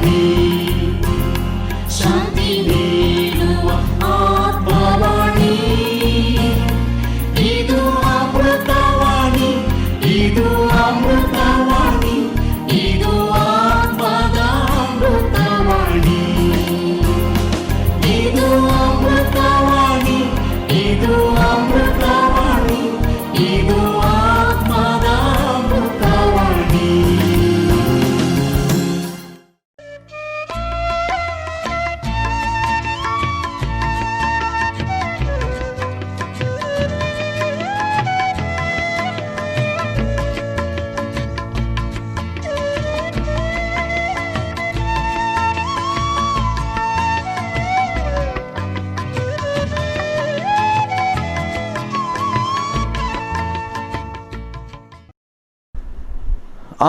ಆತ್ಮವಾಣಿ, ಶಾಂತಿ ನೀಡುವ ಆತ್ಮವಾಣಿ. ಇದು ಅಮೃತವಾಣಿ, ಇದು ಅಮೃತವಾಣಿ, ಇದು ಆತ್ಮದ ಅಮೃತವಾಣಿ. ಇದು ಅಮೃತವಾಣಿ, ಇದು ಅಮೃತವಾಣಿ, ಇದು ಆತ್ಮದ ಅಮೃತವಾಣಿ.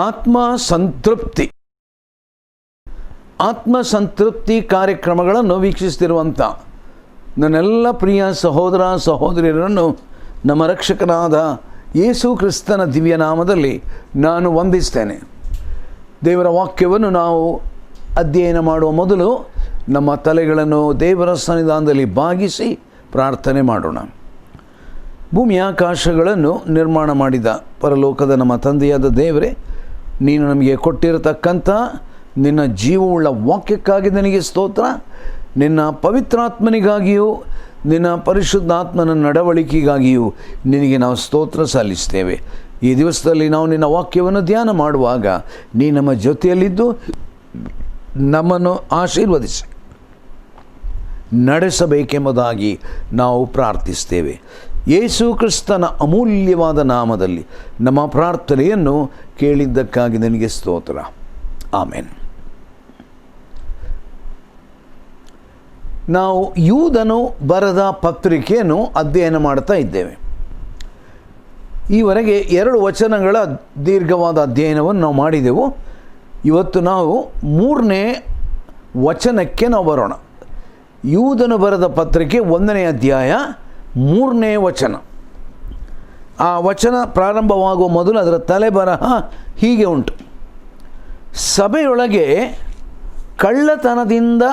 ಆತ್ಮ ಸಂತೃಪ್ತಿ ಕಾರ್ಯಕ್ರಮಗಳನ್ನು ವೀಕ್ಷಿಸ್ತಿರುವಂಥ ನನ್ನೆಲ್ಲ ಪ್ರಿಯ ಸಹೋದರ ಸಹೋದರಿಯರನ್ನು ನಮ್ಮ ರಕ್ಷಕನಾದ ಯೇಸು ಕ್ರಿಸ್ತನ ದಿವ್ಯ ನಾಮದಲ್ಲಿ ನಾನು ವಂದಿಸ್ತೇನೆ. ದೇವರ ವಾಕ್ಯವನ್ನು ನಾವು ಅಧ್ಯಯನ ಮಾಡುವ ಮೊದಲು ನಮ್ಮ ತಲೆಗಳನ್ನು ದೇವರ ಸನ್ನಿಧಾನದಲ್ಲಿ ಬಾಗಿಸಿ ಪ್ರಾರ್ಥನೆ ಮಾಡೋಣ. ಭೂಮಿಯ ಆಕಾಶಗಳನ್ನು ನಿರ್ಮಾಣ ಮಾಡಿದ ಪರಲೋಕದ ನಮ್ಮ ತಂದೆಯಾದ ದೇವರೇ, ನೀನು ನಮಗೆ ಕೊಟ್ಟಿರತಕ್ಕಂಥ ನಿನ್ನ ಜೀವವುಳ್ಳ ವಾಕ್ಯಕ್ಕಾಗಿ ನನಗೆ ಸ್ತೋತ್ರ. ನಿನ್ನ ಪವಿತ್ರಾತ್ಮನಿಗಾಗಿಯೂ ನಿನ್ನ ಪರಿಶುದ್ಧಾತ್ಮನ ನಡವಳಿಕೆಗಾಗಿಯೂ ನಿನಗೆ ನಾವು ಸ್ತೋತ್ರ ಸಲ್ಲಿಸ್ತೇವೆ. ಈ ದಿವಸದಲ್ಲಿ ನಾವು ನಿನ್ನ ವಾಕ್ಯವನ್ನು ಧ್ಯಾನ ಮಾಡುವಾಗ ನೀ ನಮ್ಮ ಜೊತೆಯಲ್ಲಿದ್ದು ನಮ್ಮನ್ನು ಆಶೀರ್ವದಿಸಿ ನಡೆಸಬೇಕೆಂಬುದಾಗಿ ನಾವು ಪ್ರಾರ್ಥಿಸ್ತೇವೆ. ಯೇಸು ಕ್ರಿಸ್ತನ ಅಮೂಲ್ಯವಾದ ನಾಮದಲ್ಲಿ ನಮ್ಮ ಪ್ರಾರ್ಥನೆಯನ್ನು ಕೇಳಿದ್ದಕ್ಕಾಗಿ ನಿನಗೆ ಸ್ತೋತ್ರ. ಆಮೆನ್. ನಾವು ಯೂದನು ಬರೆದ ಪತ್ರಿಕೆಯನ್ನು ಅಧ್ಯಯನ ಮಾಡ್ತಾ ಇದ್ದೇವೆ. ಈವರೆಗೆ 2 ವಚನಗಳ ದೀರ್ಘವಾದ ಅಧ್ಯಯನವನ್ನು ನಾವು ಮಾಡಿದೆವು. ಇವತ್ತು ನಾವು 3ನೇ ವಚನಕ್ಕೆ ನಾವು ಬರೋಣ. ಯೂದನು ಬರೆದ ಪತ್ರಿಕೆ 1ನೇ ಅಧ್ಯಾಯ 3ನೇ ವಚನ. ಆ ವಚನ ಪ್ರಾರಂಭವಾಗುವ ಮೊದಲು ಅದರ ತಲೆಬರಹ ಹೀಗೆ ಉಂಟು: ಸಭೆಯೊಳಗೆ ಕಳ್ಳತನದಿಂದ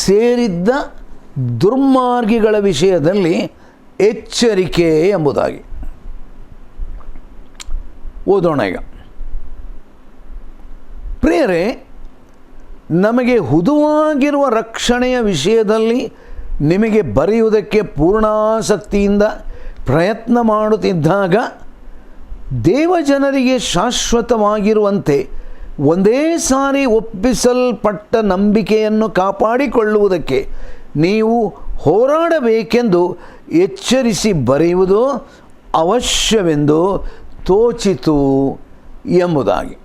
ಸೇರಿದ್ದ ದುರ್ಮಾರ್ಗಿಗಳ ವಿಷಯದಲ್ಲಿ ಎಚ್ಚರಿಕೆ ಎಂಬುದಾಗಿ. ಓದೋಣ ಈಗ. ಪ್ರಿಯರೇ, ನಮಗೆ ಹುದುವಾಗಿರುವ ರಕ್ಷಣೆಯ ವಿಷಯದಲ್ಲಿ ನಿಮಗೆ ಬರೆಯುವುದಕ್ಕೆ ಪೂರ್ಣಾಸಕ್ತಿಯಿಂದ ಪ್ರಯತ್ನ ಮಾಡುತ್ತಿದ್ದಾಗ ದೇವಜನರಿಗೆ ಶಾಶ್ವತವಾಗಿರುವಂತೆ ಒಂದೇ ಸಾರಿ ಒಪ್ಪಿಸಲ್ಪಟ್ಟ ನಂಬಿಕೆಯನ್ನು ಕಾಪಾಡಿಕೊಳ್ಳುವುದಕ್ಕೆ ನೀವು ಹೋರಾಡಬೇಕೆಂದು ಎಚ್ಚರಿಸಿ ಬರೆಯುವುದು ಅವಶ್ಯವೆಂದು ತೋಚಿತು ಎಂಬುದಾಗಿ.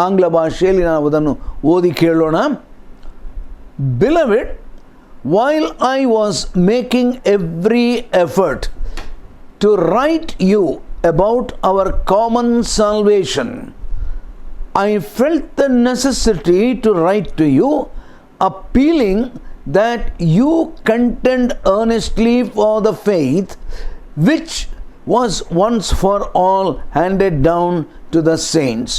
ಆಂಗ್ಲ ಭಾಷೆಯಲ್ಲಿ ನಾವು ಅದನ್ನು ಓದಿ ಕೇಳೋಣ. Beloved, while I was making every effort to write you about our common salvation, I felt the necessity to write to you, appealing that you contend earnestly for the faith which was once for all handed down to the saints.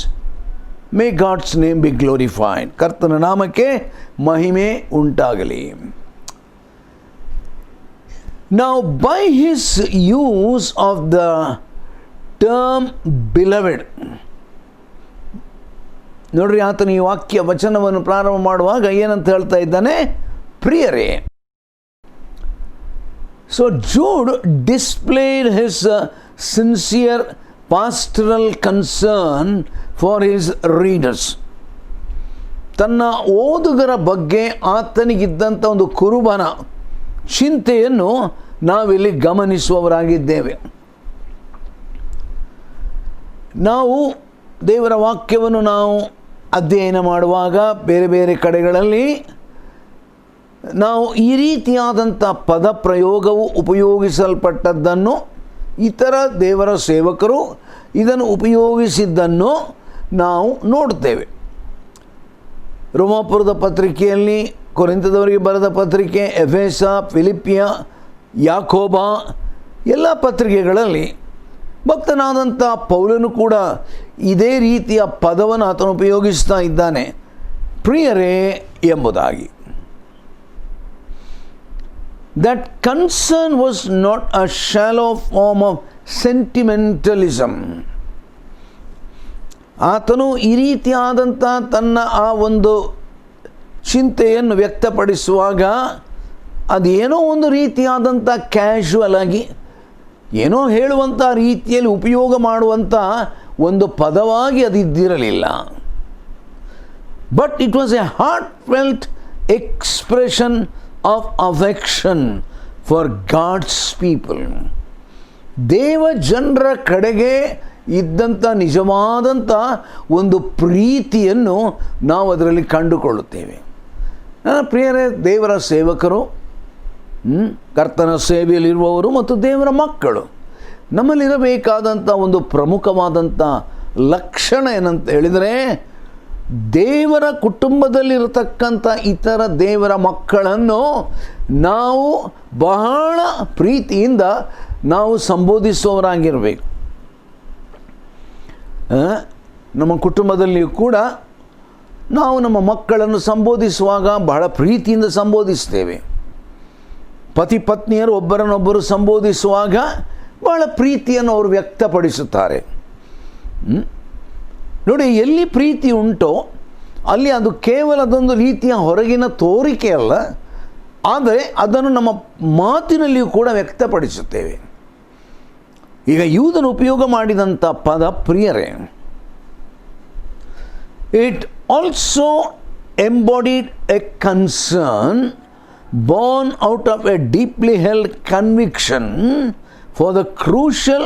May God's name be glorified. ಕರ್ತನ ನಾಮಕ್ಕೆ ಮಹಿಮೆ ಉಂಟಾಗಲಿ. Now, by his use of the term beloved, ನೋಡ್ರಿ, ಆತನ ಈ ವಾಕ್ಯ ವಚನವನ್ನು ಪ್ರಾರಂಭ ಮಾಡುವಾಗ ಏನಂತ ಹೇಳ್ತಾ ಇದ್ದಾನೆ? ಪ್ರಿಯರೇ. So Jude displayed his sincere pastoral concern for his readers. ತನ್ನ ಓದುಗರ ಬಗ್ಗೆ ಆತನಿಗಿದ್ದಂಥ ಒಂದು ಕುರುಬನ ಚಿಂತೆಯನ್ನು ನಾವಿಲ್ಲಿ ಗಮನಿಸುವವರಾಗಿದ್ದೇವೆ. ನಾವು ದೇವರ ವಾಕ್ಯವನ್ನು ನಾವು ಅಧ್ಯಯನ ಮಾಡುವಾಗ ಬೇರೆ ಬೇರೆ ಕಡೆಗಳಲ್ಲಿ ನಾವು ಈ ರೀತಿಯಾದಂಥ ಪದ ಪ್ರಯೋಗವು ಉಪಯೋಗಿಸಲ್ಪಟ್ಟದ್ದನ್ನು, ಇತರ ದೇವರ ಸೇವಕರು ಇದನ್ನು ಉಪಯೋಗಿಸಿದ್ದನ್ನು ನಾವು ನೋಡ್ತೇವೆ. ರೋಮಾಪುರದ ಪತ್ರಿಕೆಯಲ್ಲಿ, ಕೊರಿಂಥದವರಿಗೆ ಬರೆದ ಪತ್ರಿಕೆ, ಎಫೆಸ, ಫಿಲಿಪಿಯ, ಯಾಕೋಬ ಎಲ್ಲ ಪತ್ರಿಕೆಗಳಲ್ಲಿ ಭಕ್ತನಾದಂಥ ಪೌಲನು ಕೂಡ ಇದೇ ರೀತಿಯ ಪದವನ್ನು ಆತನು ಉಪಯೋಗಿಸ್ತಾ ಇದ್ದಾನೆ. ಪ್ರಿಯರೇ ಎಂಬುದಾಗಿ. That concern was not a shallow form of sentimentalism. ಆತನು ಈ ರೀತಿಯಾದಂಥ ತನ್ನ ಆ ಒಂದು ಚಿಂತೆಯನ್ನು ವ್ಯಕ್ತಪಡಿಸುವಾಗ ಅದೇನೋ ಒಂದು ರೀತಿಯಾದಂಥ ಕ್ಯಾಶುವಲ್ ಆಗಿ ಏನೋ ಹೇಳುವಂಥ ರೀತಿಯಲ್ಲಿ ಉಪಯೋಗ ಮಾಡುವಂಥ ಒಂದು ಪದವಾಗಿ ಅದಿದ್ದಿರಲಿಲ್ಲ. But it was a heart felt expression of affection for God's people. ದೇವ ಜನರ ಕಡೆಗೆ ಇದ್ದಂಥ ನಿಜವಾದಂಥ ಒಂದು ಪ್ರೀತಿಯನ್ನು ನಾವು ಅದರಲ್ಲಿ ಕಂಡುಕೊಳ್ಳುತ್ತೇವೆ. ನನ್ನ ಪ್ರಿಯರೇ, ದೇವರ ಸೇವಕರು, ಕರ್ತನ ಸೇವೆಯಲ್ಲಿರುವವರು ಮತ್ತು ದೇವರ ಮಕ್ಕಳು, ನಮ್ಮಲ್ಲಿರಬೇಕಾದಂಥ ಒಂದು ಪ್ರಮುಖವಾದಂಥ ಲಕ್ಷಣ ಏನಂತ ಹೇಳಿದರೆ, ದೇವರ ಕುಟುಂಬದಲ್ಲಿರತಕ್ಕಂಥ ಇತರ ದೇವರ ಮಕ್ಕಳನ್ನು ನಾವು ಬಹಳ ಪ್ರೀತಿಯಿಂದ ನಾವು ಸಂಬೋಧಿಸುವವರಾಗಿರಬೇಕು. ನಮ್ಮ ಕುಟುಂಬದಲ್ಲಿಯೂ ಕೂಡ ನಾವು ನಮ್ಮ ಮಕ್ಕಳನ್ನು ಸಂಬೋಧಿಸುವಾಗ ಬಹಳ ಪ್ರೀತಿಯಿಂದ ಸಂಬೋಧಿಸ್ತೇವೆ. ಪತಿ ಪತ್ನಿಯರು ಒಬ್ಬರನ್ನೊಬ್ಬರು ಸಂಬೋಧಿಸುವಾಗ ಬಹಳ ಪ್ರೀತಿಯನ್ನು ಅವರು ವ್ಯಕ್ತಪಡಿಸುತ್ತಾರೆ. ನೋಡಿ, ಎಲ್ಲಿ ಪ್ರೀತಿ ಉಂಟೋ ಅಲ್ಲಿ ಅದು ಕೇವಲ ಅದೊಂದು ರೀತಿಯ ಹೊರಗಿನ ತೋರಿಕೆ ಅಲ್ಲ, ಆದರೆ ಅದನ್ನು ನಮ್ಮ ಮಾತಿನಲ್ಲಿಯೂ ಕೂಡ ವ್ಯಕ್ತಪಡಿಸುತ್ತೇವೆ. ಈಗ ಯೂದನು ಉಪಯೋಗ ಮಾಡಿದಂಥ ಪದ ಪ್ರಿಯರೇ, it also embodied a concern born out of a deeply held conviction for the crucial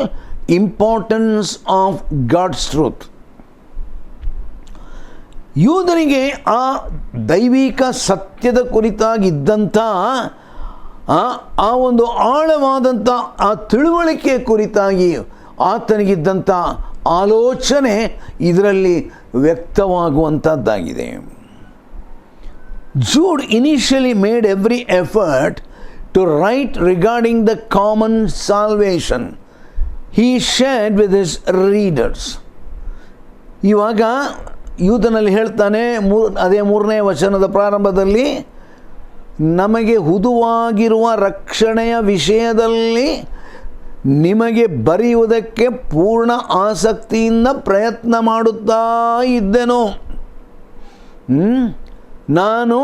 importance of God's truth. ಯೂದನಿಗೆ ಆ ದೈವಿಕ ಸತ್ಯದ ಕುರಿತಾಗಿದ್ದಂಥ ಆ ಒಂದು ಆಳವಾದಂಥ ಆ ತಿಳುವಳಿಕೆ ಕುರಿತಾಗಿ ಆತನಿಗಿದ್ದಂಥ ಆಲೋಚನೆ ಇದರಲ್ಲಿ ವ್ಯಕ್ತವಾಗುವಂಥದ್ದಾಗಿದೆ. Jude initially made every effort to write regarding the common salvation he shared with his readers. ಇವಾಗ ಯೂದನಲ್ಲಿ ಹೇಳ್ತಾನೆ, ಅದೇ 3ನೇ ವಚನದ ಪ್ರಾರಂಭದಲ್ಲಿ, ನಮಗೆ ಹುದುವಾಗಿರುವ ರಕ್ಷಣೆಯ ವಿಷಯದಲ್ಲಿ ನಿಮಗೆ ಬರೆಯುವುದಕ್ಕೆ ಪೂರ್ಣ ಆಸಕ್ತಿಯಿಂದ ಪ್ರಯತ್ನ ಮಾಡುತ್ತಾ ಇದ್ದೆನು. ನಾನು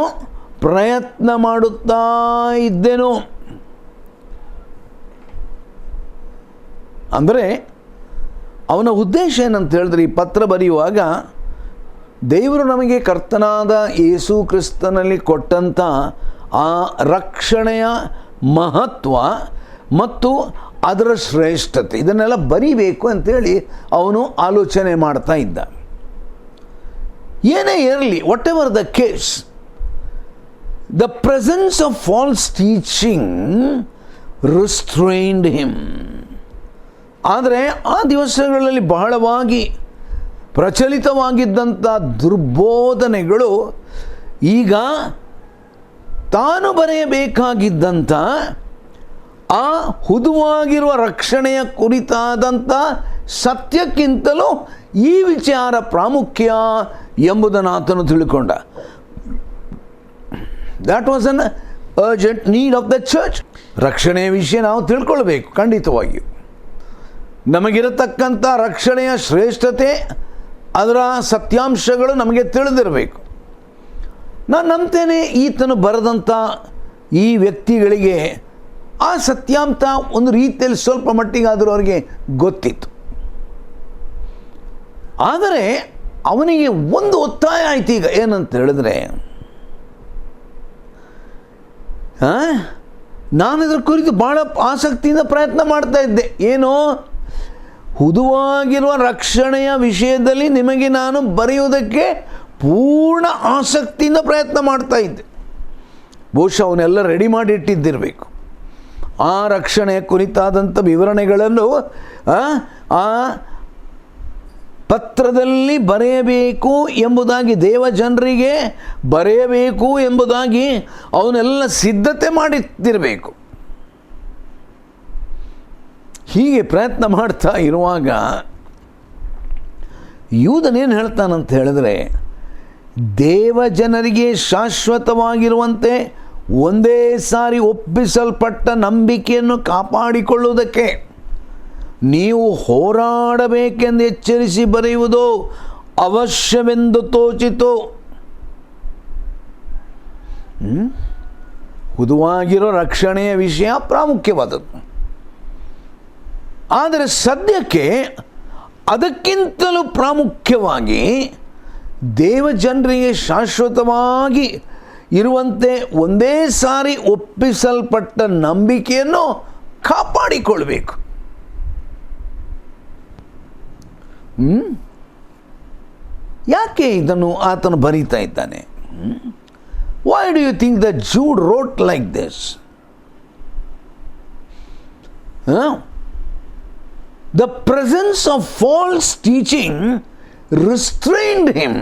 ಪ್ರಯತ್ನ ಮಾಡುತ್ತಾ ಇದ್ದೆನು ಅಂದರೆ ಅವನ ಉದ್ದೇಶ ಏನಂತ ಹೇಳಿದ್ರೆ, ಈ ಪತ್ರ ಬರೆಯುವಾಗ ದೇವರು ನಮಗೆ ಕರ್ತನಾದ ಯೇಸು ಕ್ರಿಸ್ತನಲ್ಲಿ ಕೊಟ್ಟಂಥ ಆ ರಕ್ಷಣೆಯ ಮಹತ್ವ ಮತ್ತು ಅದರ ಶ್ರೇಷ್ಠತೆ ಇದನ್ನೆಲ್ಲ ಬರಿಬೇಕು ಅಂತೇಳಿ ಅವನು ಆಲೋಚನೆ ಮಾಡ್ತಾ ಇದ್ದ. ಏನೇ ಇರಲಿ, whatever the case, the presence of false teaching restrained him. ಆದರೆ ಆ ದಿವಸಗಳಲ್ಲಿ ಬಹಳವಾಗಿ ಪ್ರಚಲಿತವಾಗಿದ್ದಂಥ ದುರ್ಬೋಧನೆಗಳು ಈಗ ತಾನು ಬರೆಯಬೇಕಾಗಿದ್ದಂಥ ಆ ಹುದುವಾಗಿರುವ ರಕ್ಷಣೆಯ ಕುರಿತಾದಂಥ ಸತ್ಯಕ್ಕಿಂತಲೂ ಈ ವಿಚಾರ ಪ್ರಾಮುಖ್ಯ ಎಂಬುದನ್ನು ಆತನು ತಿಳ್ಕೊಂಡ. That was an urgent need of the church. ರಕ್ಷಣೆಯ ವಿಷಯ ನಾವು ತಿಳ್ಕೊಳ್ಬೇಕು. ಖಂಡಿತವಾಗಿಯೂ ನಮಗಿರತಕ್ಕಂಥ ರಕ್ಷಣೆಯ ಶ್ರೇಷ್ಠತೆ, ಅದರ ಸತ್ಯಾಂಶಗಳು ನಮಗೆ ತಿಳಿದಿರಬೇಕು. ನಾನು ನಂಬ್ತೇನೆ, ಈತನು ಬರೆದಂಥ ಈ ವ್ಯಕ್ತಿಗಳಿಗೆ ಆ ಸತ್ಯಾಂಶ ಒಂದು ರೀತಿಯಲ್ಲಿ ಸ್ವಲ್ಪ ಮಟ್ಟಿಗಾದರೂ ಅವರಿಗೆ ಗೊತ್ತಿತ್ತು. ಆದರೆ ಅವನಿಗೆ ಒಂದು ಒತ್ತಾಯ ಆಯ್ತು. ಈಗ ಏನಂತ ಹೇಳಿದ್ರೆ, ನಾನು ಇದರ ಕುರಿತು ಭಾಳ ಆಸಕ್ತಿಯಿಂದ ಪ್ರಯತ್ನ ಮಾಡ್ತಾ ಇದ್ದೆ. ಏನೋ, ಹುದುವಾಗಿರುವ ರಕ್ಷಣೆಯ ವಿಷಯದಲ್ಲಿ ನಿಮಗೆ ನಾನು ಬರೆಯುವುದಕ್ಕೆ ಪೂರ್ಣ ಆಸಕ್ತಿಯಿಂದ ಪ್ರಯತ್ನ ಮಾಡ್ತಾ ಇದ್ದೆ. ಬಹುಶಃ ಅವನ್ನೆಲ್ಲ ರೆಡಿ ಮಾಡಿ ಇಟ್ಟಿದ್ದಿರಬೇಕು. ಆ ರಕ್ಷಣೆಯ ಕುರಿತಾದಂಥ ವಿವರಣೆಗಳನ್ನು ಆ ಪತ್ರದಲ್ಲಿ ಬರೆಯಬೇಕು ಎಂಬುದಾಗಿ, ದೇವ ಜನರಿಗೆ ಬರೆಯಬೇಕು ಎಂಬುದಾಗಿ ಅವನ್ನೆಲ್ಲ ಸಿದ್ಧತೆ ಮಾಡಿಟ್ಟಿರಬೇಕು. ಹೀಗೆ ಪ್ರಯತ್ನ ಮಾಡ್ತಾ ಇರುವಾಗ ಯೂದನೇನು ಹೇಳ್ತಾನಂತ ಹೇಳಿದ್ರೆ, ದೇವಜನರಿಗೆ ಶಾಶ್ವತವಾಗಿರುವಂತೆ ಒಂದೇ ಸಾರಿ ಒಪ್ಪಿಸಲ್ಪಟ್ಟ ನಂಬಿಕೆಯನ್ನು ಕಾಪಾಡಿಕೊಳ್ಳುವುದಕ್ಕೆ ನೀವು ಹೋರಾಡಬೇಕೆಂದು ಎಚ್ಚರಿಸಿ ಬರೆಯುವುದು ಅವಶ್ಯವೆಂದು ತೋಚಿತು. ಹುದುವಾಗಿರೋ ರಕ್ಷಣೆಯ ವಿಷಯ ಪ್ರಾಮುಖ್ಯವಾದದ್ದು. ಆದರೆ ಸದ್ಯಕ್ಕೆ ಅದಕ್ಕಿಂತಲೂ ಪ್ರಾಮುಖ್ಯವಾಗಿ ದೇವಜನರಿಗೆ ಶಾಶ್ವತವಾಗಿ ಇರುವಂತೆ ಒಂದೇ ಸಾರಿ ಒಪ್ಪಿಸಲ್ಪಟ್ಟ ನಂಬಿಕೆಯನ್ನು ಕಾಪಾಡಿಕೊಳ್ಬೇಕು. ಯಾಕೆ ಇದನ್ನು ಆತನು ಬರೀತಾ ಇದ್ದಾನೆ? Why do you think that Jude wrote like this? The presence of false teaching restrained him,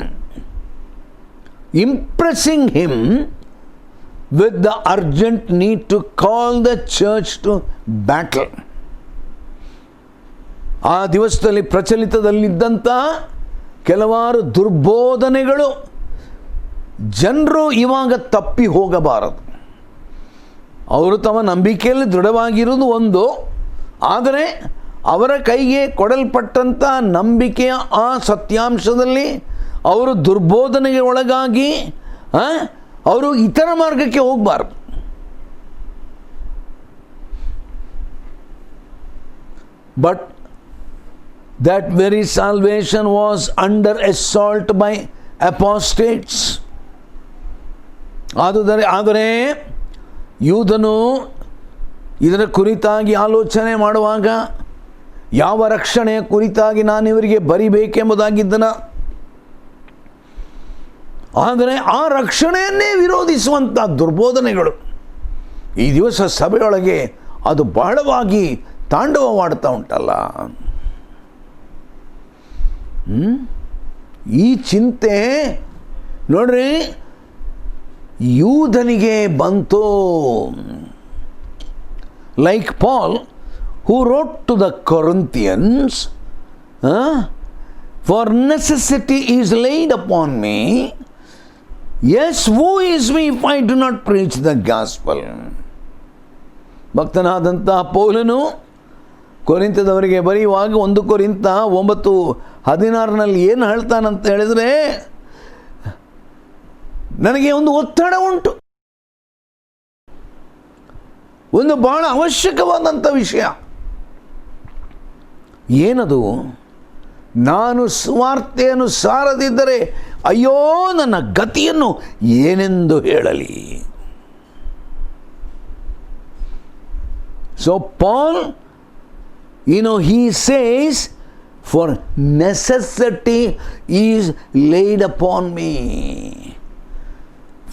impressing him with the urgent need to call the church to battle. ಆ ದಿವಸದಲ್ಲಿ ಪ್ರಚಲಿತದಲ್ಲಿದ್ದಂಥ ಕೆಲವಾರು ದುರ್ಬೋಧನೆಗಳು ಜನರು ಇವಾಗ ತಪ್ಪಿ ಹೋಗಬಾರದು. ಅವರು ತಮ್ಮ ನಂಬಿಕೆಯಲ್ಲಿ ದೃಢವಾಗಿರುವುದು ಒಂದು, ಆದರೆ ಅವರ ಕೈಗೆ ಕೊಡಲ್ಪಟ್ಟಂಥ ನಂಬಿಕೆಯ ಆ ಸತ್ಯಾಂಶದಲ್ಲಿ ಅವರು ದುರ್ಬೋಧನೆಗೆ ಒಳಗಾಗಿ ಅವರು ಇತರ ಮಾರ್ಗಕ್ಕೆ ಹೋಗಬಾರ್ದು. But that very salvation was under assault by apostates. ಆದರೆ ಯೂದನು ಇದರ ಕುರಿತಾಗಿ ಆಲೋಚನೆ ಮಾಡುವಾಗ ಯಾವ ರಕ್ಷಣೆಯ ಕುರಿತಾಗಿ ನಾನು ಇವರಿಗೆ ಬರಿಬೇಕೆಂಬುದಾಗಿದ್ದನ, ಆದರೆ ಆ ರಕ್ಷಣೆಯನ್ನೇ ವಿರೋಧಿಸುವಂಥ ದುರ್ಬೋಧನೆಗಳು ಈ ದಿವಸ ಸಭೆಯೊಳಗೆ ಅದು ಬಹಳವಾಗಿ ತಾಂಡವವಾಡ್ತಾ ಉಂಟಲ್ಲ. ಈ ಚಿಂತೆ ನೋಡ್ರಿ ಯೂದನಿಗೆ ಬಂತು. Like Paul who wrote to the Corinthians, for necessity is laid upon me, yes, woe is me if I do not preach the gospel. ಭಕ್ತನಾದಂಥ ಪೌಲನು ಕೊರಿಂಥದವರಿಗೆ ಬರೆಯುವಾಗ 1 ಕೊರಿಂಥ 9:16 ಏನು ಹೇಳ್ತಾನಂತ ಹೇಳಿದರೆ, ನನಗೆ ಒಂದು ಒತ್ತಡ ಉಂಟು, ಒಂದು ಬಹಳ ಅವಶ್ಯಕವಾದಂಥ ವಿಷಯ. ಏನದು? ನಾನು ಸುವಾರ್ತೆಯನ್ನು ಸಾರದಿದ್ದರೆ ಅಯ್ಯೋ ನನ್ನ ಗತಿಯನ್ನು ಏನೆಂದು ಹೇಳಲಿ. So Paul, he says, for necessity is laid upon me.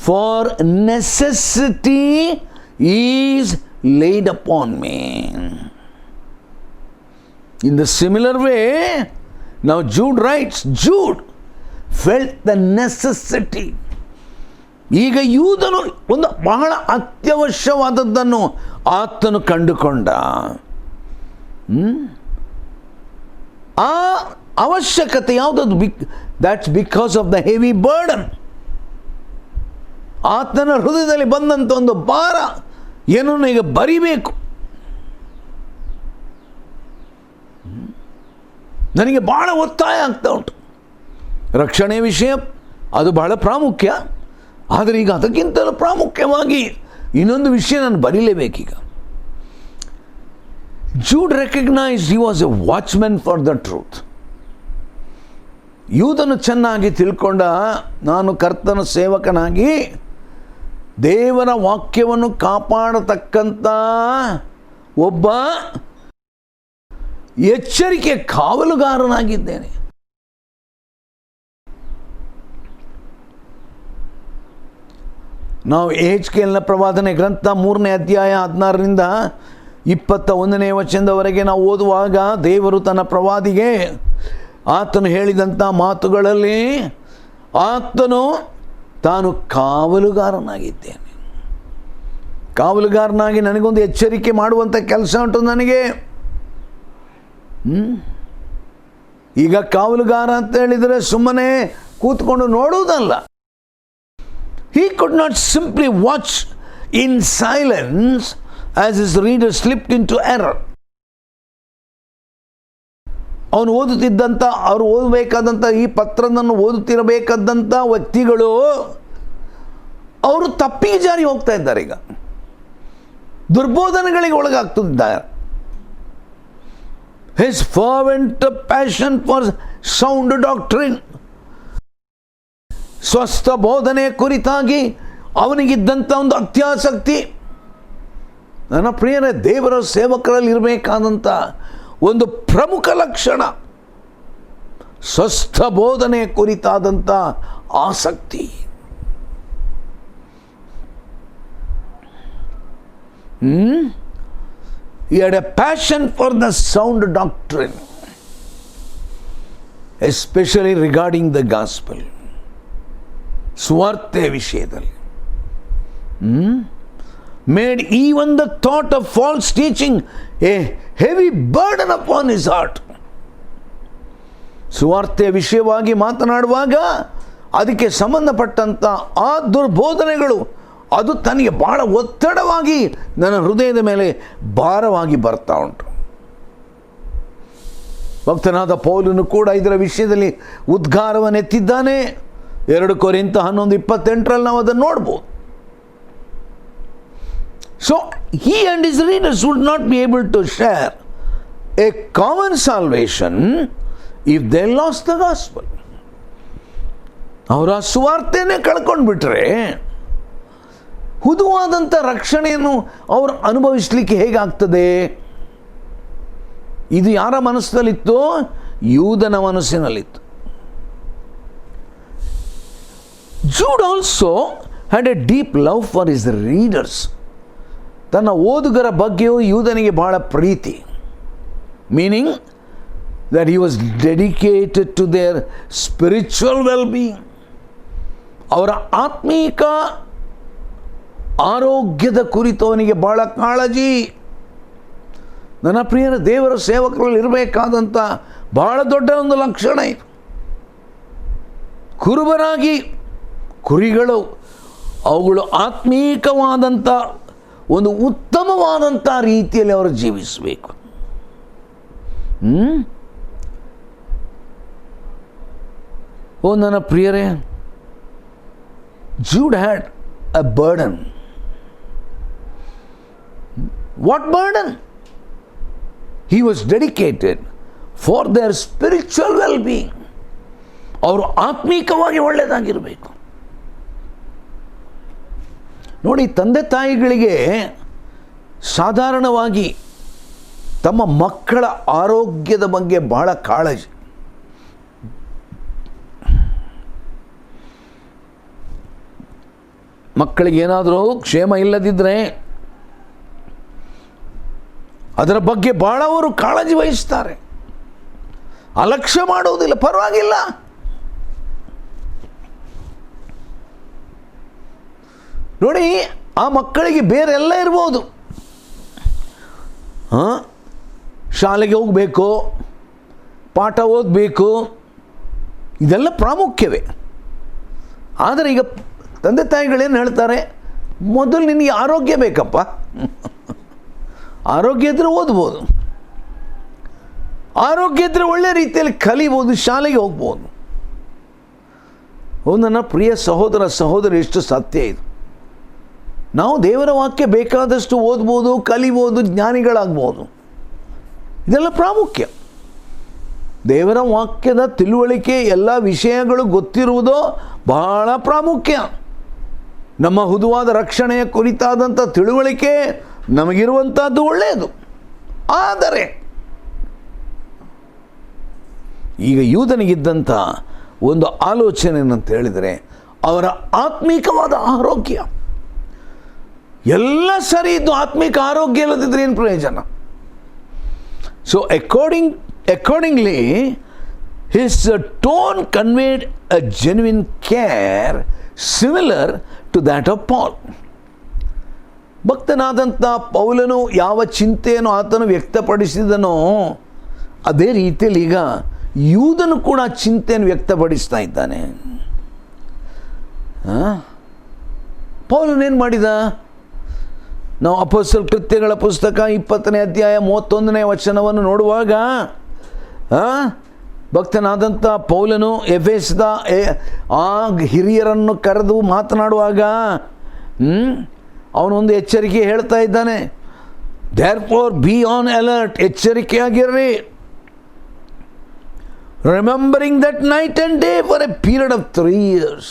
For necessity is laid upon me. In the similar way, now Jude writes, Jude felt the necessity. ಈಗ ಯೂದನು ಒಂದು ಬಹಳ ಅತ್ಯವಶ್ಯವಾದದ್ದನ್ನು ಆತನು ಕಂಡುಕೊಂಡ. ಆ ಅವಶ್ಯಕತೆ ಯಾವುದದು? that's because of the heavy burden. ಆತನ ಹೃದಯದಲ್ಲಿ ಬಂದಂಥ ಒಂದು ಭಾರ, ಏನನ್ನು ಈಗ ಬರಿಬೇಕು, ನನಗೆ ಬಹಳ ಒತ್ತಾಯ ಆಗ್ತಾ ಉಂಟು. ರಕ್ಷಣೆ ವಿಷಯ ಅದು ಬಹಳ ಪ್ರಾಮುಖ್ಯ, ಆದರೆ ಈಗ ಅದಕ್ಕಿಂತಲೂ ಪ್ರಾಮುಖ್ಯವಾಗಿ ಇನ್ನೊಂದು ವಿಷಯ ನಾನು ಬರೀಲೇಬೇಕೀಗ. Jude recognized he was a watchman for the truth. ಯೂದನು ಚೆನ್ನಾಗಿ ತಿಳ್ಕೊಂಡ, ನಾನು ಕರ್ತನ ಸೇವಕನಾಗಿ ದೇವರ ವಾಕ್ಯವನ್ನು ಕಾಪಾಡತಕ್ಕಂಥ ಒಬ್ಬ ಎಚ್ಚರಿಕೆ ಕಾವಲುಗಾರನಾಗಿದ್ದೇನೆ. ನಾವು ಎಹೆಜ್ಕೇಲನ ಪ್ರವಾದನೆ ಗ್ರಂಥ 3ನೇ ಅಧ್ಯಾಯ 16ರಿಂದ 21ನೇ ವಚನದವರೆಗೆ ನಾವು ಓದುವಾಗ ದೇವರು ತನ್ನ ಪ್ರವಾದಿಗೆ ಆತನು ಹೇಳಿದಂಥ ಮಾತುಗಳಲ್ಲಿ ಆತನು ತಾನು ಕಾವಲುಗಾರನಾಗಿದ್ದೇನೆ, ಕಾವಲುಗಾರನಾಗಿ ನನಗೊಂದು ಎಚ್ಚರಿಕೆ ಮಾಡುವಂಥ ಕೆಲಸ ಉಂಟು ನನಗೆ. ಈಗ ಕಾವಲುಗಾರ ಅಂತ ಹೇಳಿದರೆ ಸುಮ್ಮನೆ ಕೂತ್ಕೊಂಡು ನೋಡುವುದಲ್ಲ, He could not simply watch in silence as his reader slipped into error. ಅವನು ಓದುತ್ತಿದ್ದಂಥ, ಅವರು ಓದಬೇಕಾದಂಥ ಈ ಪತ್ರವನ್ನು ಓದುತ್ತಿರಬೇಕಾದಂಥ ವ್ಯಕ್ತಿಗಳು ಅವರು ತಪ್ಪಿಗೆ ಜಾರಿ ಹೋಗ್ತಾ ಇದ್ದಾರೆ, ಈಗ ದುರ್ಬೋಧನೆಗಳಿಗೆ ಒಳಗಾಗ್ತಿದ್ದಾರೆ. His fervent passion for sound doctrine, ಸ್ವಸ್ಥ ಬೋಧನೆ ಕುರಿತಾಗಿ ಅವನಿಗಿದ್ದಂಥ ಒಂದು ಅತ್ಯಾಸಕ್ತಿ, ನನ್ನ ಪ್ರಿಯರೇ, ದೇವರ ಸೇವಕರಲ್ಲಿ ಇರಬೇಕಾದಂಥ ಒಂದು ಪ್ರಮುಖ ಲಕ್ಷಣ ಸ್ವಸ್ಥ ಬೋಧನೆ ಕುರಿತಾದಂಥ ಆಸಕ್ತಿ. He had a passion for the sound doctrine, especially regarding the gospel. ಸುವಾರ್ತೆ ವಿಷಯದಲ್ಲಿ made even the thought of false teaching a heavy burden upon his heart. ಸುವಾರ್ತೆ ವಿಷಯವಾಗಿ ಮಾತನಾಡುವಾಗ ಅದಕ್ಕೆ ಸಂಬಂಧಪಟ್ಟಂಥ ಆ ದುರ್ಬೋಧನೆಗಳು ಅದು ತನಗೆ ಬಹಳ ಒತ್ತಡವಾಗಿ ನನ್ನ ಹೃದಯದ ಮೇಲೆ ಭಾರವಾಗಿ ಬರ್ತಾ ಉಂಟು. ಭಕ್ತನಾದ ಪೌಲನು ಕೂಡ ಇದರ ವಿಷಯದಲ್ಲಿ ಉದ್ಗಾರವನ್ನೆತ್ತಿದ್ದಾನೆ. 2 ಕೊರಿಂಥ 11:28 ನಾವು ಅದನ್ನು ನೋಡ್ಬೋದು. So he and his readers would not be able to share a common salvation if they lost the gospel. ಅವರ ಸುವಾರ್ತೆನೇ ಕಳ್ಕೊಂಡು ಬಿಟ್ರೆ ಹುದುವಾದಂಥ ರಕ್ಷಣೆಯನ್ನು ಅವರು ಅನುಭವಿಸಲಿಕ್ಕೆ ಹೇಗಾಗ್ತದೆ? ಇದು ಯಾರ ಮನಸ್ಸಿನಲ್ಲಿತ್ತು? ಯೂದನ ಮನಸ್ಸಿನಲ್ಲಿತ್ತು. Jude also had a deep love for his readers. ತನ್ನ ಓದುಗರ ಬಗ್ಗೆಯೂ ಯೂದನಿಗೆ ಬಹಳ ಪ್ರೀತಿ. Meaning that he was dedicated to their spiritual well-being. ಅವರ ಆತ್ಮೀಕ ಆರೋಗ್ಯದ ಕುರಿತು ಅವನಿಗೆ ಬಹಳ ಕಾಳಜಿ. ನನ್ನ ಪ್ರಿಯರ, ದೇವರ ಸೇವಕರಲ್ಲಿ ಇರಬೇಕಾದಂಥ ಬಹಳ ದೊಡ್ಡ ಒಂದು ಲಕ್ಷಣ ಇದು. ಕುರುಬರಾಗಿ ಕುರಿಗಳು ಅವುಗಳು ಆತ್ಮೀಕವಾದಂಥ ಒಂದು ಉತ್ತಮವಾದಂಥ ರೀತಿಯಲ್ಲಿ ಅವರು ಜೀವಿಸಬೇಕು. ಓ ನನ್ನ ಪ್ರಿಯರೇ, Jude had a burden. What burden? He was dedicated for their spiritual well-being. ಅವರು ಆತ್ಮೀಕವಾಗಿ ಒಳ್ಳೆಯದಾಗಿರಬೇಕು. ನೋಡಿ, ತಂದೆ ತಾಯಿಗಳಿಗೆ ಸಾಧಾರಣವಾಗಿ ತಮ್ಮ ಮಕ್ಕಳ ಆರೋಗ್ಯದ ಬಗ್ಗೆ ಬಹಳ ಕಾಳಜಿ. ಮಕ್ಕಳಿಗೆ ಏನಾದರೂ ಕ್ಷೇಮ ಇಲ್ಲದಿದ್ದರೆ ಅದರ ಬಗ್ಗೆ ಬಹಳ ಅವರು ಕಾಳಜಿ ವಹಿಸ್ತಾರೆ, ಅಲಕ್ಷ್ಯ ಮಾಡುವುದಿಲ್ಲ. ಪರವಾಗಿಲ್ಲ, ನೋಡಿ, ಆ ಮಕ್ಕಳಿಗೆ ಬೇರೆಲ್ಲ ಇರ್ಬೋದು. ಶಾಲೆಗೆ ಹೋಗಬೇಕು, ಪಾಠ ಓದಬೇಕು, ಇದೆಲ್ಲ ಪ್ರಾಮುಖ್ಯವೇ. ಆದರೆ ಈಗ ತಂದೆ ತಾಯಿಗಳೇನು ಹೇಳ್ತಾರೆ? ಮೊದಲು ನಿನಗೆ ಆರೋಗ್ಯ ಬೇಕಪ್ಪ, ಆರೋಗ್ಯ ಇದ್ದರೆ ಓದ್ಬೋದು, ಆರೋಗ್ಯ ಇದ್ದರೆ ಒಳ್ಳೆ ರೀತಿಯಲ್ಲಿ ಕಲಿಬೋದು, ಶಾಲೆಗೆ ಹೋಗ್ಬೋದು. ನನ್ನ ಪ್ರಿಯ ಸಹೋದರ ಸಹೋದರಿ, ಎಷ್ಟು ಸತ್ಯ ಇದು. ನಾವು ದೇವರ ವಾಕ್ಯ ಬೇಕಾದಷ್ಟು ಓದ್ಬೋದು, ಕಲಿಬೋದು, ಜ್ಞಾನಿಗಳಾಗ್ಬೋದು, ಇದೆಲ್ಲ ಪ್ರಾಮುಖ್ಯ. ದೇವರ ವಾಕ್ಯದ ತಿಳುವಳಿಕೆ, ಎಲ್ಲ ವಿಷಯಗಳು ಗೊತ್ತಿರುವುದೋ ಬಹಳ ಪ್ರಾಮುಖ್ಯ. ನಮ್ಮ ಹುದುವಾದ ರಕ್ಷಣೆಯ ಕುರಿತಾದಂಥ ತಿಳುವಳಿಕೆ ನಮಗಿರುವಂಥದ್ದು ಒಳ್ಳೆಯದು. ಆದರೆ ಈಗ ಯೂದನಿಗಿದ್ದಂಥ ಒಂದು ಆಲೋಚನೆ ಏನಂತ ಹೇಳಿದರೆ, ಅವರ ಆತ್ಮೀಕವಾದ ಆರೋಗ್ಯ ಎಲ್ಲ ಸರಿ ಇದ್ದು ಆತ್ಮಿಕ ಆರೋಗ್ಯ ಇಲ್ಲದಿದ್ದರೆ ಏನು ಪ್ರಯೋಜನ? So accordingly his tone conveyed a genuine care similar to that of Paul. ಭಕ್ತನಾದಂಥ ಪೌಲನು ಯಾವ ಚಿಂತೆಯನ್ನು ಆತನು ವ್ಯಕ್ತಪಡಿಸಿದನೋ ಅದೇ ರೀತಿಯಲ್ಲಿ ಈಗ ಯೂದನು ಕೂಡ ಚಿಂತೆಯನ್ನು ವ್ಯಕ್ತಪಡಿಸ್ತಾ ಇದ್ದಾನೆ. ಪೌಲನೇನು ಮಾಡಿದ? ನಾವು ಅಪೊಸ್ತಲ ಕೃತ್ಯಗಳ ಪುಸ್ತಕ 20ನೇ ಅಧ್ಯಾಯ 31ನೇ ವಚನವನ್ನು ನೋಡುವಾಗ ಭಕ್ತನಾದಂಥ ಪೌಲನು ಎಫೆಸದ ಆ ಹಿರಿಯರನ್ನು ಕರೆದು ಮಾತನಾಡುವಾಗ ಅವನೊಂದು ಎಚ್ಚರಿಕೆ ಹೇಳ್ತಾ ಇದ್ದಾನೆ. Therefore be on alert, ಎಚ್ಚರಿಕೆಯಾಗಿರ್ರಿ. Remembering that night and day for a period of 3 years,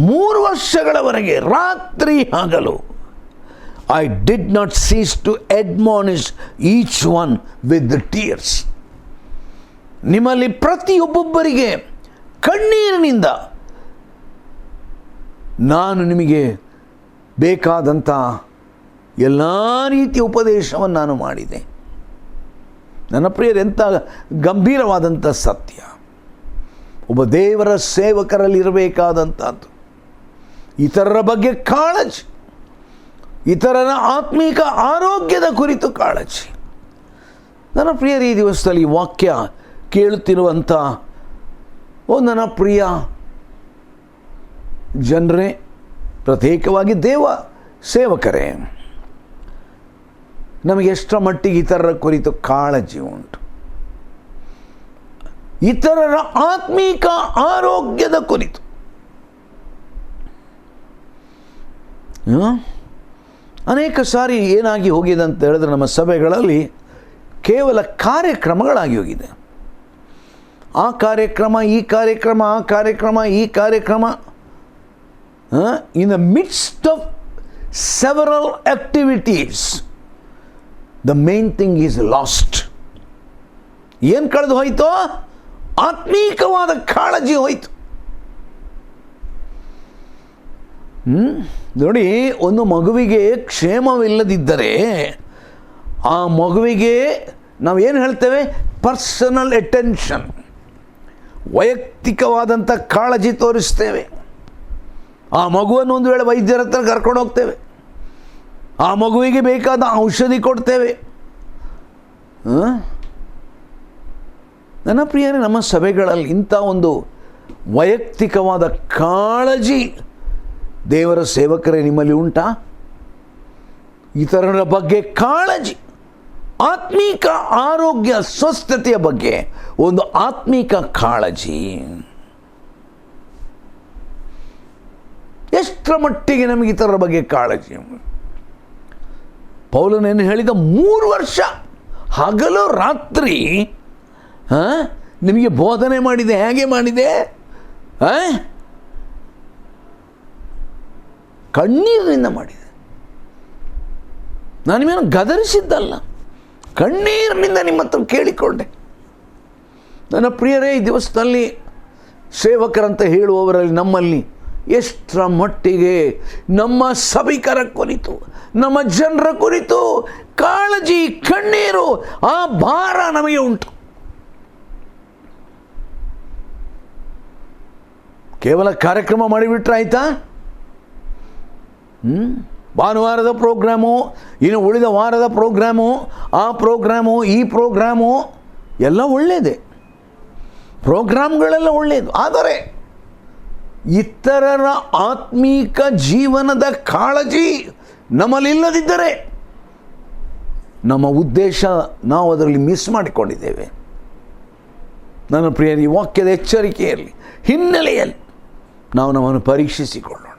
3 ವರ್ಷಗಳವರೆಗೆ ರಾತ್ರಿ ಹಗಲು I did not cease to admonish each one with the tears. ನಿಮ್ಮಲ್ಲಿ ಪ್ರತಿಯೊಬ್ಬೊಬ್ಬರಿಗೆ ಕಣ್ಣೀರಿನಿಂದ ನಾನು ನಿಮಗೆ ಬೇಕಾದಂಥ ಎಲ್ಲ ರೀತಿಯ ಉಪದೇಶವನ್ನು ನಾನು ಮಾಡಿದೆ. ನನ್ನ ಪ್ರಿಯರೇ, ಎಂಥ ಗಂಭೀರವಾದಂಥ ಸತ್ಯ! ಒಬ್ಬ ದೇವರ ಸೇವಕರಲ್ಲಿ ಇರಬೇಕಾದಂಥದ್ದು ಇತರರ ಬಗ್ಗೆ ಕಾಳಜಿ, ಇತರರ ಆತ್ಮೀಕ ಆರೋಗ್ಯದ ಕುರಿತು ಕಾಳಜಿ. ನನ್ನ ಪ್ರಿಯರೇ, ಈ ದಿವಸದಲ್ಲಿ ವಾಕ್ಯ ಕೇಳುತ್ತಿರುವಂಥ ನನ್ನ ಪ್ರಿಯ ಜನರೇ, ಪ್ರತ್ಯೇಕವಾಗಿ ದೇವ ಸೇವಕರೇ, ನಮಗೆ ಎಷ್ಟರ ಮಟ್ಟಿಗೆ ಇತರರ ಕುರಿತು ಕಾಳಜಿ ಉಂಟು? ಇತರರ ಆತ್ಮೀಕ ಆರೋಗ್ಯದ ಕುರಿತು ಅನೇಕ ಸಾರಿ ಏನಾಗಿ ಹೋಗಿದೆ ಅಂತ ಹೇಳಿದ್ರೆ, ನಮ್ಮ ಸಭೆಗಳಲ್ಲಿ ಕೇವಲ ಕಾರ್ಯಕ್ರಮಗಳಾಗಿ ಹೋಗಿದೆ. ಆ ಕಾರ್ಯಕ್ರಮ, ಈ ಕಾರ್ಯಕ್ರಮ, ಆ ಕಾರ್ಯಕ್ರಮ, ಈ ಕಾರ್ಯಕ್ರಮ. In the midst of several activities the main thing is last. ಏನು ಕಳೆದು ಹೋಯಿತೋ? ಆತ್ಮೀಕವಾದ ಕಾಳಜಿ ಹೋಯಿತು. ನೋಡಿ, ಒಂದು ಮಗುವಿಗೆ ಕ್ಷೇಮವಿಲ್ಲದಿದ್ದರೆ ಆ ಮಗುವಿಗೆ ನಾವೇನು ಹೇಳ್ತೇವೆ? ಪರ್ಸನಲ್ ಅಟೆನ್ಷನ್, ವೈಯಕ್ತಿಕವಾದಂಥ ಕಾಳಜಿ ತೋರಿಸ್ತೇವೆ. ಆ ಮಗುವನ್ನು ಒಂದು ವೇಳೆ ವೈದ್ಯರ ಹತ್ರ ಕರ್ಕೊಂಡು ಹೋಗ್ತೇವೆ, ಆ ಮಗುವಿಗೆ ಬೇಕಾದ ಔಷಧಿ ಕೊಡ್ತೇವೆ. ನನ್ನ ಪ್ರಿಯರೇ, ನಮ್ಮ ಸಭೆಗಳಲ್ಲಿ ಇಂಥ ಒಂದು ವೈಯಕ್ತಿಕವಾದ ಕಾಳಜಿ ದೇವರ ಸೇವಕರೇ ನಿಮ್ಮಲ್ಲಿ ಉಂಟಾ? ಇತರರ ಬಗ್ಗೆ ಕಾಳಜಿ, ಆತ್ಮೀಕ ಆರೋಗ್ಯ ಸ್ವಸ್ಥತೆಯ ಬಗ್ಗೆ ಒಂದು ಆತ್ಮೀಕ ಕಾಳಜಿ ಎಷ್ಟರ ಮಟ್ಟಿಗೆ ನಮಗೆ ಇತರರ ಬಗ್ಗೆ ಕಾಳಜಿ? ಪೌಲನೇನು ಹೇಳಿದ? 3 ವರ್ಷ ಹಗಲು ರಾತ್ರಿ ನಿಮಗೆ ಬೋಧನೆ ಮಾಡಿದೆ. ಹೇಗೆ ಮಾಡಿದೆ? ಕಣ್ಣೀರಿನಿಂದ ಮಾಡಿದೆ. ನಾನು ನಿಮ್ಮನ್ನು ಗದರಿಸಿದ್ದಲ್ಲ, ಕಣ್ಣೀರಿನಿಂದ ನಿಮ್ಮ ಹತ್ರ ಕೇಳಿಕೊಂಡೆ. ನನ್ನ ಪ್ರಿಯರೇ, ಈ ದಿವಸದಲ್ಲಿ ಸೇವಕರಂತ ಹೇಳುವವರಲ್ಲಿ ನಮ್ಮಲ್ಲಿ ಎಷ್ಟರ ಮಟ್ಟಿಗೆ ನಮ್ಮ ಸಭಿಕರ ಕುರಿತು, ನಮ್ಮ ಜನರ ಕುರಿತು ಕಾಳಜಿ, ಕಣ್ಣೀರು, ಆ ಭಾರ ನಮಗೆ ಉಂಟು. ಕೇವಲ ಕಾರ್ಯಕ್ರಮ ಮಾಡಿಬಿಟ್ರೆ ಆಯ್ತಾ? ಭಾನುವಾರದ ಪ್ರೋಗ್ರಾಮು, ಇನ್ನು ಉಳಿದ ವಾರದ ಪ್ರೋಗ್ರಾಮು, ಆ ಪ್ರೋಗ್ರಾಮು, ಈ ಪ್ರೋಗ್ರಾಮು ಎಲ್ಲ ಒಳ್ಳೆಯದೇ, ಪ್ರೋಗ್ರಾಮ್ಗಳೆಲ್ಲ ಒಳ್ಳೆಯದು. ಆದರೆ ಇತರರ ಆತ್ಮೀಕ ಜೀವನದ ಕಾಳಜಿ ನಮ್ಮಲ್ಲಿಲ್ಲದಿದ್ದರೆ ನಮ್ಮ ಉದ್ದೇಶ ನಾವು ಅದರಲ್ಲಿ ಮಿಸ್ ಮಾಡಿಕೊಂಡಿದ್ದೇವೆ. ನನ್ನ ಪ್ರಿಯರೇ, ಈ ವಾಕ್ಯದ ಎಚ್ಚರಿಕೆಯಲ್ಲಿ ಹಿನ್ನೆಲೆಯಲ್ಲಿ ನಾವು ನಮ್ಮನ್ನು ಪರೀಕ್ಷಿಸಿಕೊಳ್ಳೋಣ.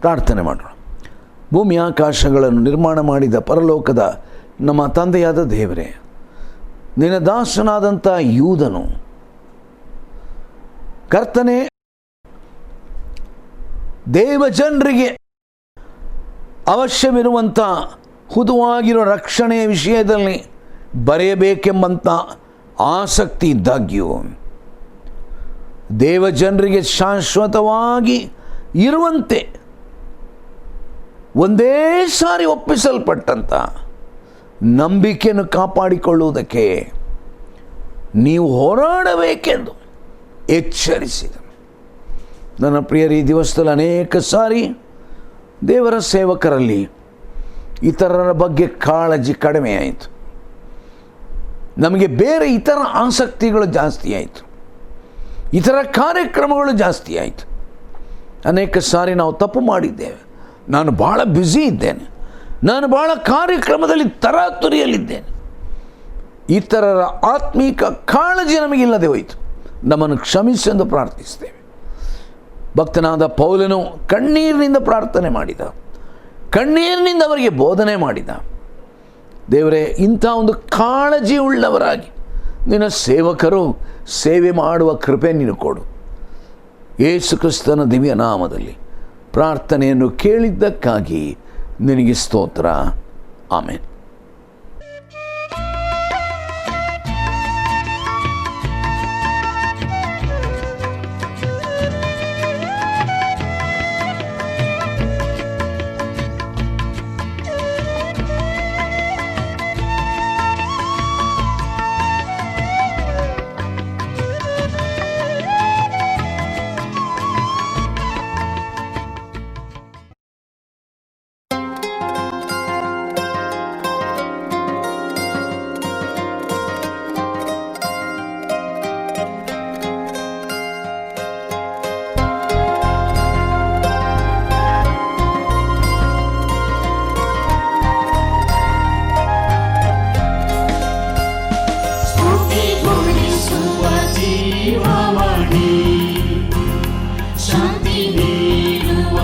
ಪ್ರಾರ್ಥನೆ ಮಾಡೋಣ. ಭೂಮಿ ಆಕಾಶಗಳನ್ನು ನಿರ್ಮಾಣ ಮಾಡಿದ ಪರಲೋಕದ ನಮ್ಮ ತಂದೆಯಾದ ದೇವರೇ, ನಿನ್ನ ದಾಸನಾದಂಥ ಯೂದನು ಕರ್ತನೆ ದೇವಜನರಿಗೆ ಅವಶ್ಯವಿರುವಂಥ ಹುದುವಾಗಿರೋ ರಕ್ಷಣೆಯ ವಿಷಯದಲ್ಲಿ ಬರೆಯಬೇಕೆಂಬಂಥ ಆಸಕ್ತಿ ಇದ್ದಾಗ್ಯೂ ದೇವಜನರಿಗೆ ಶಾಶ್ವತವಾಗಿ ಇರುವಂತೆ ಒಂದೇ ಸಾರಿ ಒಪ್ಪಿಸಲ್ಪಟ್ಟಂಥ ನಂಬಿಕೆಯನ್ನು ಕಾಪಾಡಿಕೊಳ್ಳುವುದಕ್ಕೆ ನೀವು ಹೋರಾಡಬೇಕೆಂದು ಎಚ್ಚರಿಸಿದ. ನನ್ನ ಪ್ರಿಯರ, ಈ ದಿವಸದಲ್ಲಿ ಅನೇಕ ಸಾರಿ ದೇವರ ಸೇವಕರಲ್ಲಿ ಇತರರ ಬಗ್ಗೆ ಕಾಳಜಿ ಕಡಿಮೆ ಆಯಿತು. ನಮಗೆ ಬೇರೆ ಇತರ ಆಸಕ್ತಿಗಳು ಜಾಸ್ತಿ ಆಯಿತು, ಇತರ ಕಾರ್ಯಕ್ರಮಗಳು ಜಾಸ್ತಿ ಆಯಿತು. ಅನೇಕ ಸಾರಿ ನಾವು ತಪ್ಪು ಮಾಡಿದ್ದೇವೆ. ನಾನು ಭಾಳ ಬ್ಯುಸಿ ಇದ್ದೇನೆ, ನಾನು ಭಾಳ ಕಾರ್ಯಕ್ರಮದಲ್ಲಿ ತರಾತುರಿಯಲ್ಲಿದ್ದೇನೆ. ಇತರರ ಆತ್ಮೀಕ ಕಾಳಜಿ ನಮಗಿಲ್ಲದೆ ಹೋಯಿತು. ನಮ್ಮನ್ನು ಕ್ಷಮಿಸಿ ಎಂದು ಪ್ರಾರ್ಥಿಸ್ತೇವೆ. ಭಕ್ತನಾದ ಪೌಲನು ಕಣ್ಣೀರಿನಿಂದ ಪ್ರಾರ್ಥನೆ ಮಾಡಿದ, ಕಣ್ಣೀರಿನಿಂದ ಅವರಿಗೆ ಬೋಧನೆ ಮಾಡಿದ. ದೇವರೇ, ಇಂಥ ಒಂದು ಕಾಳಜಿ ಉಳ್ಳವರಾಗಿ ನಿನ್ನ ಸೇವಕರು ಸೇವೆ ಮಾಡುವ ಕೃಪೆ ನೀನು ಕೊಡು. ಯೇಸು ಕ್ರಿಸ್ತನ ದಿವ್ಯ ನಾಮದಲ್ಲಿ ಪ್ರಾರ್ಥನೆಯನ್ನು ಕೇಳಿದ್ದಕ್ಕಾಗಿ ನಿನಗೆ ಸ್ತೋತ್ರ. ಆಮೆನ್. ಸ್ತುತಿಗೊಳಿಸುವ ಜೀವವಾಣಿ, ಶಾಂತಿ ನೀಡುವ